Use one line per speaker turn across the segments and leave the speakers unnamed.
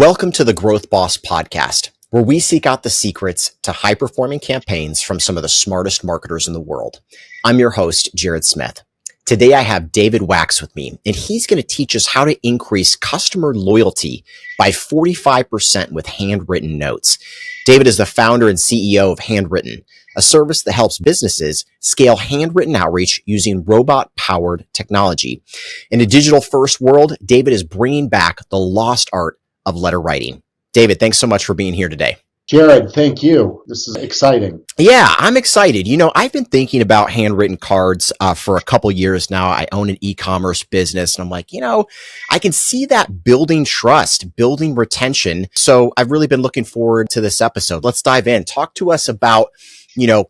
Welcome to the Growth Boss podcast, where we seek out the secrets to high-performing campaigns from some of the smartest marketers in the world. I'm your host, Jared Smith. Today, I have David Wachs with me, and he's going to teach us how to increase customer loyalty by 45% with handwritten notes. David is the founder and CEO of Handwritten, a service that helps businesses scale handwritten outreach using robot-powered technology. In a digital-first world, David is bringing back the lost art of letter writing. David, thanks so much for being here today.
Jared, thank you. This is exciting.
Yeah, I'm excited. I've been thinking about handwritten cards for a couple years now. I own an e-commerce business, and I'm like, I can see that building trust, building retention. So I've really been looking forward to this episode. Let's dive in. Talk to us about,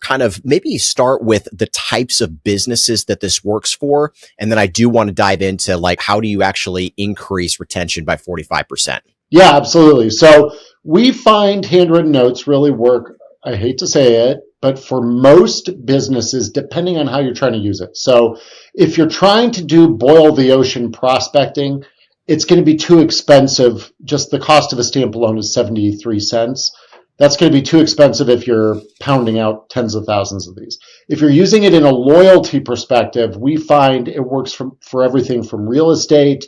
kind of maybe start with the types of businesses that this works for. And then I do want to dive into how do you actually increase retention by 45%?
Yeah, absolutely. So we find handwritten notes really work. I hate to say it, but for most businesses, depending on how you're trying to use it. So if you're trying to do boil the ocean prospecting, it's going to be too expensive. Just the cost of a stamp alone is 73 cents. That's going to be too expensive if you're pounding out tens of thousands of these. If you're using it in a loyalty perspective, we find it works for everything from real estate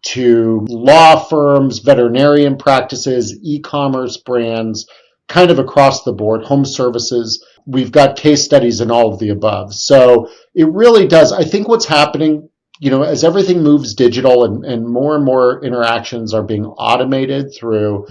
to law firms, veterinarian practices, e-commerce brands, kind of across the board, home services. We've got case studies in all of the above. So it really does. I think what's happening, as everything moves digital and more interactions are being automated through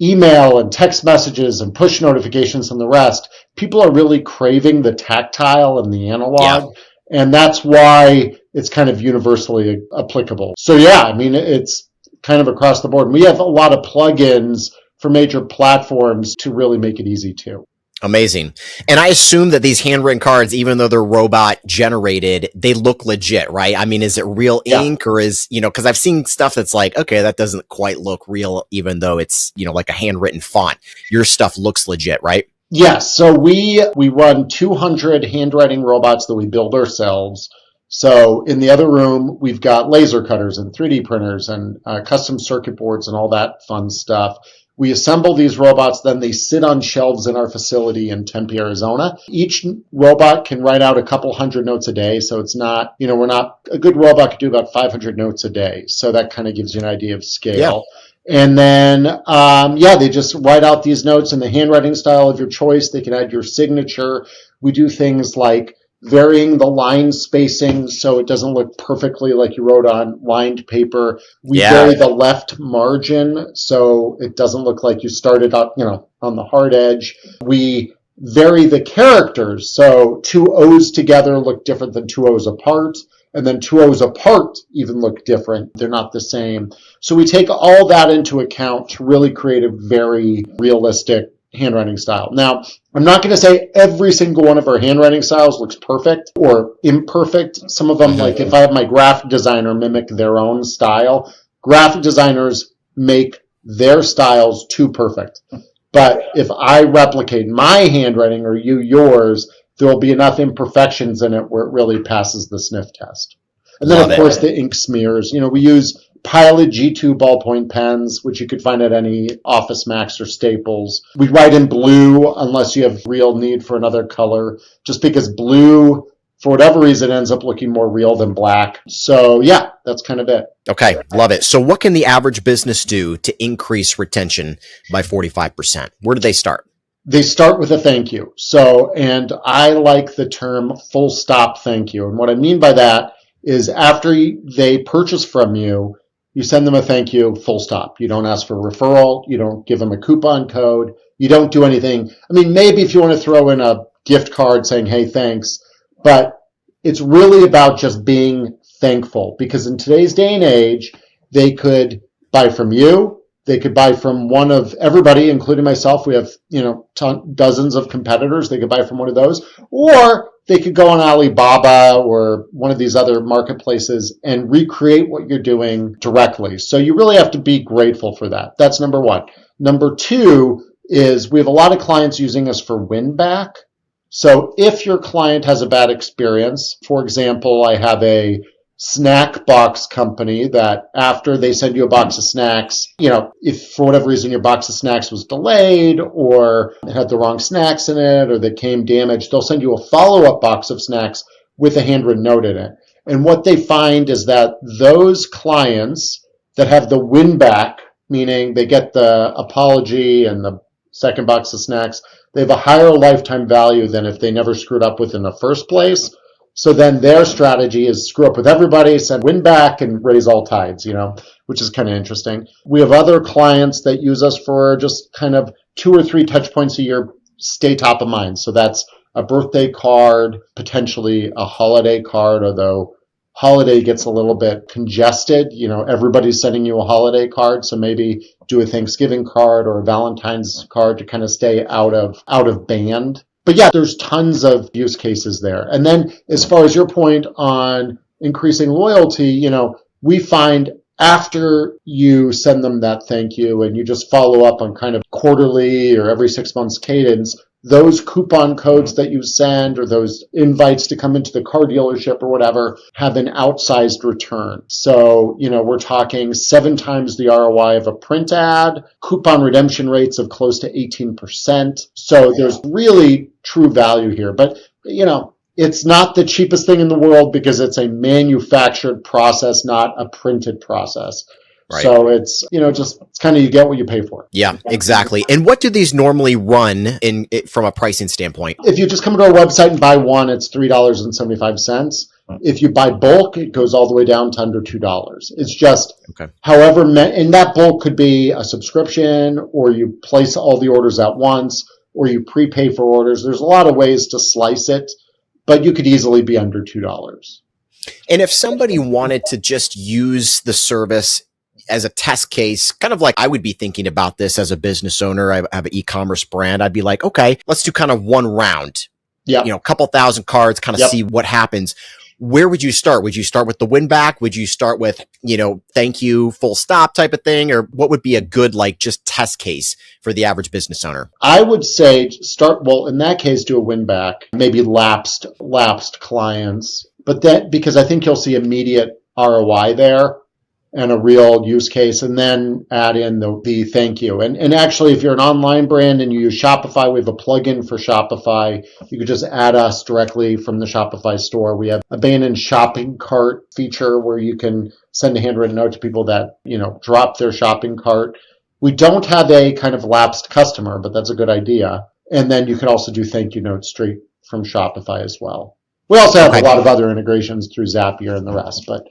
email and text messages and push notifications and the rest, people are really craving the tactile and the analog. Yeah. And that's why it's kind of universally applicable. So it's kind of across the board. We have a lot of plugins for major platforms to really make it easy too.
Amazing. And I assume that these handwritten cards, even though they're robot generated, they look legit, right? I mean, is it real ink or is, because I've seen stuff that's like, okay, that doesn't quite look real, even though it's, like a handwritten font. Your stuff looks legit, right?
Yes. So we run 200 handwriting robots that we build ourselves. So in the other room, we've got laser cutters and 3D printers and custom circuit boards and all that fun stuff. We assemble these robots, then they sit on shelves in our facility in Tempe, Arizona. Each robot can write out a couple hundred notes a day. So it's not, a good robot could do about 500 notes a day. So that kind of gives you an idea of scale. Yeah. And then, they just write out these notes in the handwriting style of your choice. They can add your signature. We do things like varying the line spacing so it doesn't look perfectly like you wrote on lined paper. We vary the left margin so it doesn't look like you started out, on the hard edge. We vary the characters. So two O's together look different than two O's apart. And then two O's apart even look different. They're not the same. So we take all that into account to really create a very realistic handwriting style. Now, I'm not going to say every single one of our handwriting styles looks perfect or imperfect. Some of them, like if I have my graphic designer mimic their own style, graphic designers make their styles too perfect. But if I replicate my handwriting or you yours, there will be enough imperfections in it where it really passes the sniff test. And then, of course, the ink smears. We use Pilot G2 ballpoint pens, which you could find at any Office Max or Staples. We write in blue unless you have real need for another color, just because blue, for whatever reason, ends up looking more real than black. So, that's kind of it.
Okay, love it. So what can the average business do to increase retention by 45%? Where do they start?
They start with a thank you. And I like the term full stop thank you. And what I mean by that is after they purchase from you, you send them a thank you, full stop. You don't ask for a referral. You don't give them a coupon code. You don't do anything. I mean, maybe if you want to throw in a gift card saying, hey, thanks. But it's really about just being thankful, because in today's day and age, they could buy from you. They could buy from one of everybody, including myself. We have, dozens of competitors. They could buy from one of those. Or they could go on Alibaba or one of these other marketplaces and recreate what you're doing directly. So you really have to be grateful for that. That's number one. Number two is we have a lot of clients using us for win back. So if your client has a bad experience, for example, I have a snack box company that after they send you a box of snacks, if for whatever reason your box of snacks was delayed or it had the wrong snacks in it or they came damaged, they'll send you a follow-up box of snacks with a handwritten note in it. And what they find is that those clients that have the win back, meaning they get the apology and the second box of snacks, they have a higher lifetime value than if they never screwed up with in the first place. So then their strategy is screw up with everybody, send win back, and raise all tides, which is kind of interesting. We have other clients that use us for just kind of 2 or 3 touch points a year, stay top of mind. So that's a birthday card, potentially a holiday card, although holiday gets a little bit congested. Everybody's sending you a holiday card, so maybe do a Thanksgiving card or a Valentine's card to kind of stay out of band. But yeah, there's tons of use cases there. And then as far as your point on increasing loyalty, we find after you send them that thank you and you just follow up on kind of quarterly or every 6 months cadence, those coupon codes that you send or those invites to come into the car dealership or whatever have an outsized return. So, we're talking 7 times the ROI of a print ad, coupon redemption rates of close to 18%. So there's really true value here. But, it's not the cheapest thing in the world because it's a manufactured process, not a printed process. Right. So it's, it's kind of you get what you pay for.
Yeah, exactly. And what do these normally run from a pricing standpoint?
If you just come to our website and buy one, it's $3.75. If you buy bulk, it goes all the way down to under $2. It's just however, and that bulk could be a subscription or you place all the orders at once or you prepay for orders. There's a lot of ways to slice it, but you could easily be under $2.
And if somebody wanted to just use the service as a test case, kind of like I would be thinking about this as a business owner, I have an e-commerce brand. I'd be like, okay, let's do kind of one round, a couple thousand cards, kind of see what happens. Where would you start? Would you start with the win back? Would you start with, thank you, full stop type of thing? Or what would be a good, just test case for the average business owner?
I would say in that case, do a win back, maybe lapsed clients, but that because I think you'll see immediate ROI there and a real use case, and then add in the thank you. And actually, if you're an online brand and you use Shopify, we have a plugin for Shopify. You could just add us directly from the Shopify store. We have abandoned shopping cart feature where you can send a handwritten note to people that, drop their shopping cart. We don't have a kind of lapsed customer, but that's a good idea. And then you can also do thank you notes straight from Shopify as well. We also have a lot of other integrations through Zapier and the rest, but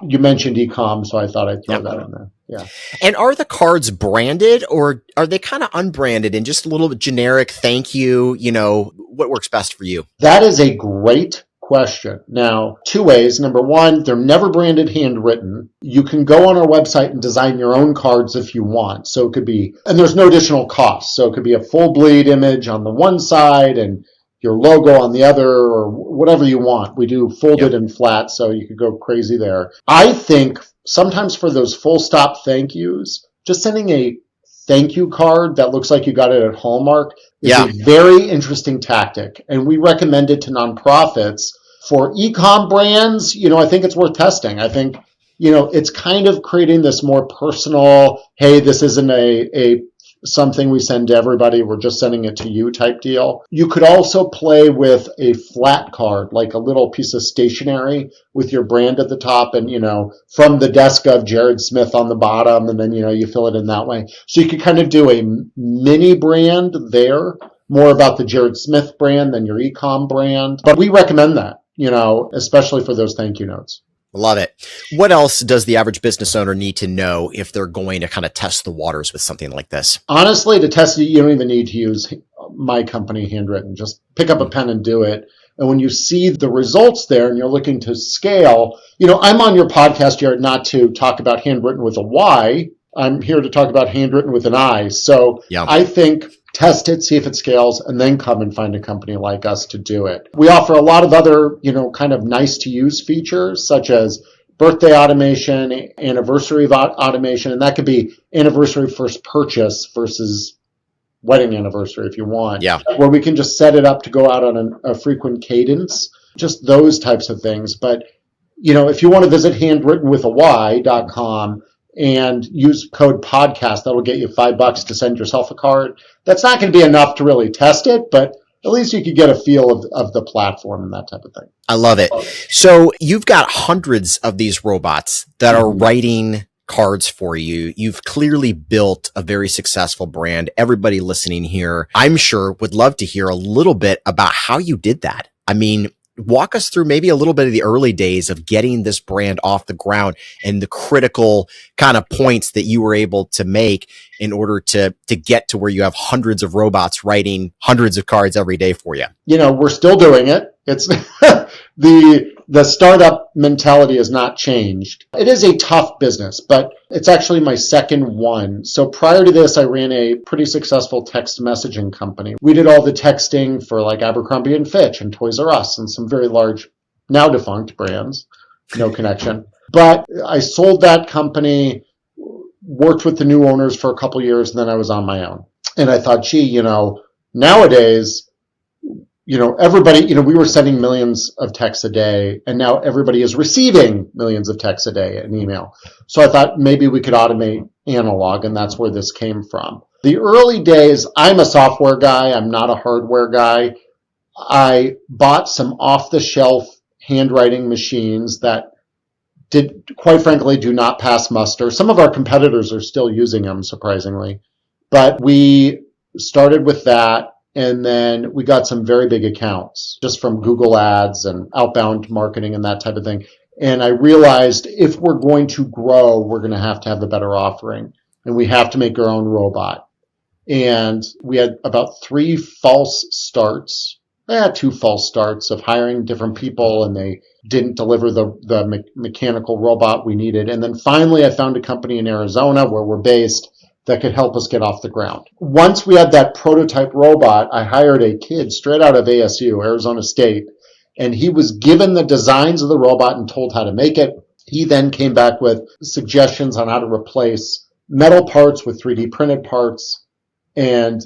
you mentioned e-com, so I thought I'd throw that in there. Yeah.
And are the cards branded or are they kind of unbranded and just a little generic thank you? What works best for you?
That is a great question. Now, 2 ways. Number 1, they're never branded handwritten. You can go on our website and design your own cards if you want. So it could be, and there's no additional cost. So it could be a full bleed image on the one side and your logo on the other or whatever you want. We do folded and flat, so you could go crazy there. I think sometimes for those full stop thank yous, just sending a thank you card that looks like you got it at Hallmark is a very interesting tactic. And we recommend it to nonprofits. For e-com brands, I think it's worth testing. I think, it's kind of creating this more personal, hey, this isn't a something we send to everybody, we're just sending it to you type deal. You could also play with a flat card, like a little piece of stationery with your brand at the top and, from the desk of Jared Smith on the bottom, and then, you fill it in that way. So you could kind of do a mini brand there, more about the Jared Smith brand than your e-com brand. But we recommend that, especially for those thank you notes.
Love it. What else does the average business owner need to know if they're going to kind of test the waters with something like this?
Honestly, to test it, you don't even need to use my company, Handwritten. Just pick up a pen and do it. And when you see the results there and you're looking to scale, I'm on your podcast, Jared, not to talk about Handwritten with a Y. I'm here to talk about Handwritten with an I. So I think test it, see if it scales, and then come and find a company like us to do it. We offer a lot of other, kind of nice to use features, such as birthday automation, anniversary automation, and that could be anniversary first purchase versus wedding anniversary if you want. Where we can just set it up to go out on a frequent cadence, just those types of things. But if you want to visit handwrittenwithany.com and use code podcast, that'll get you $5 to send yourself a card. That's not going to be enough to really test it, but at least you could get a feel of the platform and that type of thing.
I love it. So you've got hundreds of these robots that are writing cards for you. You've clearly built a very successful brand. Everybody listening here, I'm sure, would love to hear a little bit about how you did that. I mean, walk us through maybe a little bit of the early days of getting this brand off the ground and the critical kind of points that you were able to make in order to get to where you have hundreds of robots writing hundreds of cards every day for you.
We're still doing it. It's the startup mentality has not changed. It is a tough business, but it's actually my second one. So prior to this, I ran a pretty successful text messaging company. We did all the texting for like Abercrombie and Fitch and Toys R Us and some very large, now defunct brands. No connection. But I sold that company, worked with the new owners for a couple years, and then I was on my own. And I thought, nowadays, everybody, we were sending millions of texts a day, and now everybody is receiving millions of texts a day in email. So I thought maybe we could automate analog, and that's where this came from. The early days, I'm a software guy. I'm not a hardware guy. I bought some off-the-shelf handwriting machines that quite frankly, do not pass muster. Some of our competitors are still using them, surprisingly. But we started with that, and then we got some very big accounts just from Google Ads and outbound marketing and that type of thing. And I realized if we're going to grow, we're going to have a better offering, and we have to make our own robot. And we had about 2 false starts of hiring different people, and they didn't deliver the mechanical robot we needed. And then finally, I found a company in Arizona where we're based that could help us get off the ground. Once we had that prototype robot, I hired a kid straight out of ASU, Arizona State, and he was given the designs of the robot and told how to make it. He then came back with suggestions on how to replace metal parts with 3D printed parts, and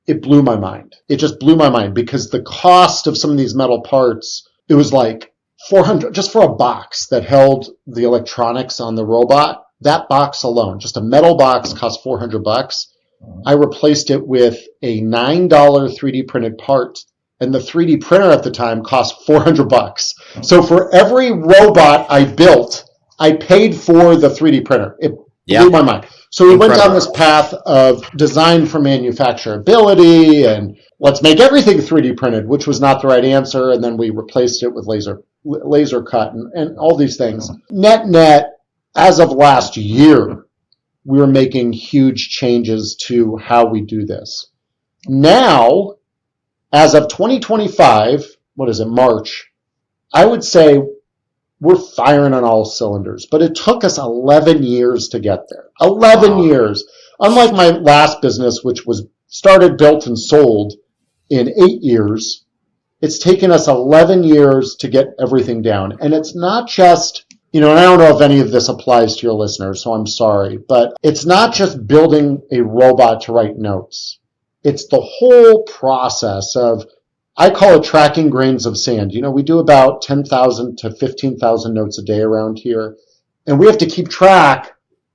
it blew my mind. It just blew my mind because the cost of some of these metal parts, it was like $400 just for a box that held the electronics on the robot. That box alone, just a metal box, cost $400. I replaced it with a $9 3D printed part, and the 3D printer at the time cost $400. So for every robot I built, I paid for the 3D printer. It blew my mind. So we went down this path of design for manufacturability and let's make everything 3D printed, which was not the right answer. And then we replaced it with laser cut and all these things. Net, as of last year, we were making huge changes to how we do this. Now, as of 2025, March, I would say we're firing on all cylinders, but it took us 11 years to get there. 11 years. Unlike my last business, which was started, built, and sold in 8 years, it's taken us 11 years to get everything down. And it's not just, and I don't know if any of this applies to your listeners, so I'm sorry, but it's not just building a robot to write notes. It's the whole process of, I call it tracking grains of sand. We do about 10,000 to 15,000 notes a day around here. And we have to keep track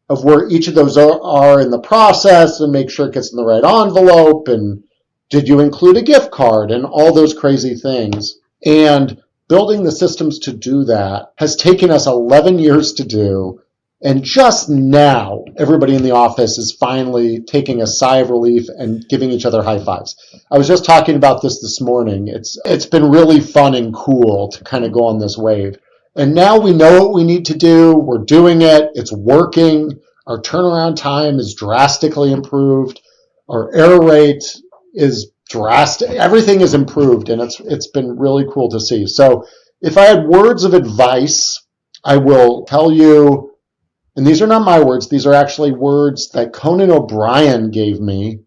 of where each of those are in the process and make sure it gets in the right envelope. And did you include a gift card and all those crazy things? And building the systems to do that has taken us 11 years to do. And just now, everybody in the office is finally taking a sigh of relief and giving each other high fives. I was just talking about this morning. It's been really fun and cool to kind of go on this wave. And now we know what we need to do. We're doing it. It's working. Our turnaround time is drastically improved. Our error rate is drastic. Everything is improved, and it's been really cool to see. So if I had words of advice, I will tell you, and these are not my words, these are actually words that Conan O'Brien gave me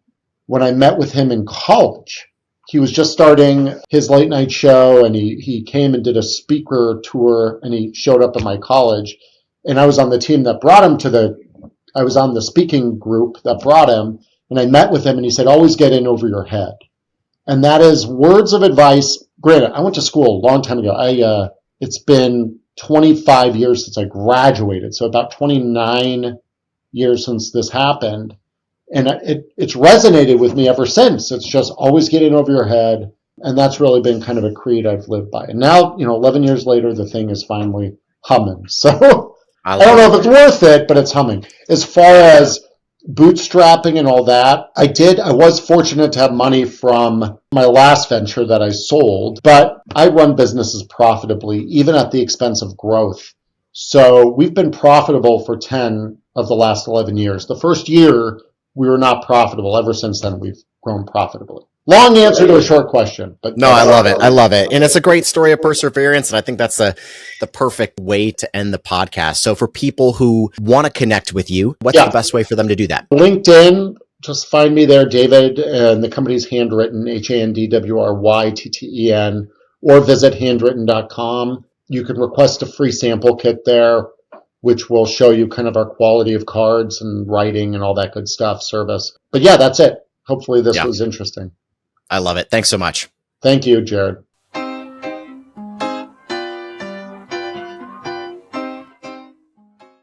when I met with him in college. He was just starting his late night show, and he came and did a speaker tour, and he showed up at my college. And I was on the team that brought him I was on the speaking group that brought him, and I met with him, and he said, always get in over your head. And that is words of advice. Granted, I went to school a long time ago. It's been 25 years since I graduated. So about 29 years since this happened. And it's resonated with me ever since. It's just always getting over your head. And that's really been kind of a creed I've lived by. And now, 11 years later, the thing is finally humming. So I don't know if it's worth it, but it's humming. As far as bootstrapping and all that, I was fortunate to have money from my last venture that I sold, but I run businesses profitably, even at the expense of growth. So we've been profitable for 10 of the last 11 years. The first year, we were not profitable. Ever since then, we've grown profitably. Long answer to a short question. But
no, I love it. I love it. And it's a great story of perseverance. And I think that's the perfect way to end the podcast. So for people who want to connect with you, what's the best way for them to do that?
LinkedIn, just find me there, David, and the company's Handwritten, Handwrytten, or visit handwritten.com. You can request a free sample kit there, which will show you kind of our quality of cards and writing and all that good stuff, service. But yeah, that's it. Hopefully this was interesting.
I love it. Thanks so much.
Thank you, Jared.